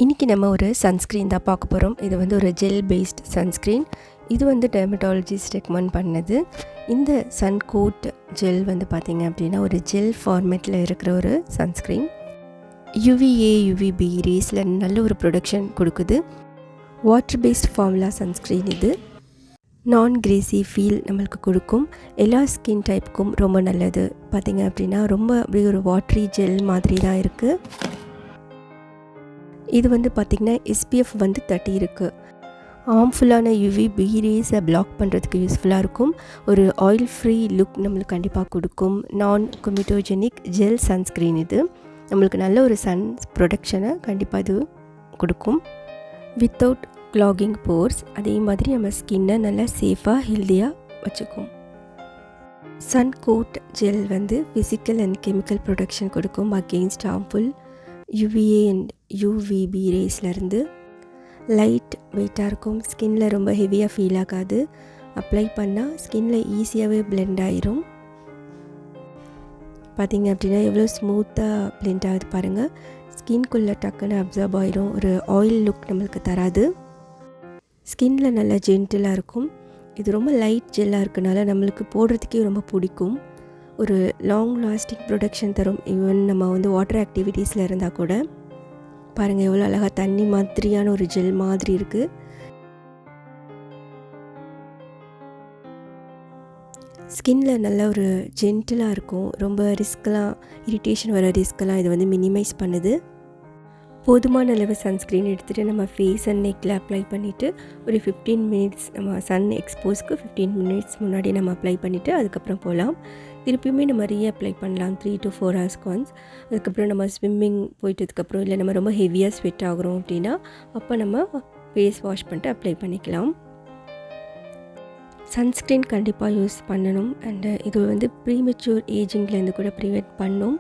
இன்றைக்கி நம்ம ஒரு சன்ஸ்க்ரீன் தான் பார்க்க போகிறோம். இது வந்து ஒரு ஜெல் பேஸ்ட் சன்ஸ்க்ரீன். இது வந்து டெர்மட்டாலஜிஸ்ட் ரெக்கமெண்ட் பண்ணது. இந்த சன்கோட் ஜெல் வந்து பார்த்திங்க அப்படின்னா ஒரு ஜெல் ஃபார்மேட்டில் இருக்கிற ஒரு சன்ஸ்க்ரீன். யுவிஏ யுவிபி ரேஸில் நல்ல ஒரு ப்ரொடக்ஷன் கொடுக்குது. Water based formula sunscreen. இது நான் கிரேசி ஃபீல் நம்மளுக்கு கொடுக்கும். எல்லா ஸ்கின் டைப்புக்கும் ரொம்ப நல்லது. பார்த்திங்க அப்படின்னா ரொம்ப அப்படியே ஒரு வாட்ரி ஜெல் மாதிரி தான் இருக்குது. இது வந்து பார்த்திங்கன்னா SPF வந்து 30 இருக்குது. ஹார்ம்ஃபுல்லான UVB ரேஸை பிளாக் பண்ணுறதுக்கு யூஸ்ஃபுல்லாக இருக்கும். ஒரு ஆயில் ஃப்ரீ லுக் நம்மளுக்கு கண்டிப்பாக கொடுக்கும். நான் கொமிட்டோஜெனிக் ஜெல் சன்ஸ்க்ரீன். இது நம்மளுக்கு நல்ல ஒரு சன் ப்ரொடக்ஷனை கண்டிப்பாக இது கொடுக்கும். Without clogging pores. அதே மாதிரி நம்ம ஸ்கின்னை நல்லா சேஃபாக ஹெல்த்தியாக வச்சுக்கும். சன் கோட் ஜெல் வந்து ஃபிசிக்கல் அண்ட் கெமிக்கல் ப்ரொடக்ஷன் கொடுக்கும் against harmful UVA and UVB ரேஸ்லேருந்து. லைட் வெயிட்டாக இருக்கும். ஸ்கின்னில் ரொம்ப ஹெவியாக ஃபீல் ஆகாது. அப்ளை பண்ணால் ஸ்கின்னில் ஈஸியாகவே பிளெண்ட் ஆயிரும். பார்த்திங்க அப்படின்னா எவ்வளோ ஸ்மூத்தாக பிளெண்ட் ஆகுது பாருங்கள். ஸ்கின்குள்ளே டக்குன்னு அப்சர்வ் ஆயிரும். ஒரு ஆயில் லுக் நம்மளுக்கு தராது. ஸ்கின்னில் நல்லா ஜென்டிலாக இருக்கும். இது ரொம்ப லைட் ஜெல்லாக இருக்கனால நம்மளுக்கு போடுறதுக்கே ரொம்ப பிடிக்கும். ஒரு லாங் லாஸ்டிங் ப்ரொடக்ஷன் தரும். ஈவன் நம்ம வந்து வாட்டர் ஆக்டிவிட்டீஸில் இருந்தால் கூட பாருங்கள் எவ்வளோ அழகாக தண்ணி மாதிரியான ஒரு ஜெல் மாதிரி இருக்குது. ஸ்கின்னில் நல்ல ஒரு ஜென்டிலாக இருக்கும். ரொம்ப ரிஸ்க்கெலாம் இரிட்டேஷன் வர ரிஸ்க்கெல்லாம் இது வந்து மினிமைஸ் பண்ணுது. போதுமான அளவு சன்ஸ்க்ரீன் எடுத்துகிட்டு நம்ம ஃபேஸ் அண்ட் நெக்கில் அப்ளை பண்ணிவிட்டு ஒரு 15 மினிட்ஸ் நம்ம சன் எக்ஸ்போஸ்க்கு 15 மினிட்ஸ் முன்னாடி நம்ம அப்ளை பண்ணிவிட்டு அதுக்கப்புறம் போகலாம். திருப்பியுமே நம்ம அப்ளை பண்ணலாம் 3 to 4 ஹவர்ஸ்க்கு ஒன்ஸ். அதுக்கப்புறம் நம்ம ஸ்விம்மிங் போயிட்டதுக்கப்புறம் இல்லை நம்ம ரொம்ப ஹெவியாக ஸ்வெட் ஆகிறோம் அப்படின்னா அப்போ நம்ம ஃபேஸ் வாஷ் பண்ணிட்டு அப்ளை பண்ணிக்கலாம். சன்ஸ்க்ரீன் கண்டிப்பாக யூஸ் பண்ணணும். அண்டு இது வந்து ப்ரீமெச்சூர் ஏஜிங்லேருந்து கூட ப்ரிவென்ட் பண்ணும்.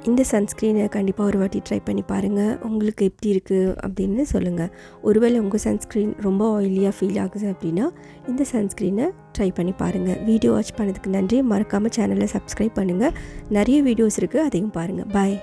இந்த சன்ஸ்க்ரீனை கண்டிப்பாக ஒரு வாட்டி ட்ரை பண்ணி பாருங்கள். உங்களுக்கு எப்படி இருக்குது அப்படின்னு சொல்லுங்கள். ஒருவேளை உங்கள் சன்ஸ்க்ரீன் ரொம்ப ஆயிலியாக ஃபீல் ஆகுது அப்படின்னா இந்த சன்ஸ்க்ரீனை ட்ரை பண்ணி பாருங்கள். வீடியோ வாட்ச் பண்ணதுக்கு நன்றி. மறக்காமல் சேனலை சப்ஸ்கிரைப் பண்ணுங்கள். நிறைய வீடியோஸ் இருக்குது, அதையும் பாருங்கள். பாய்.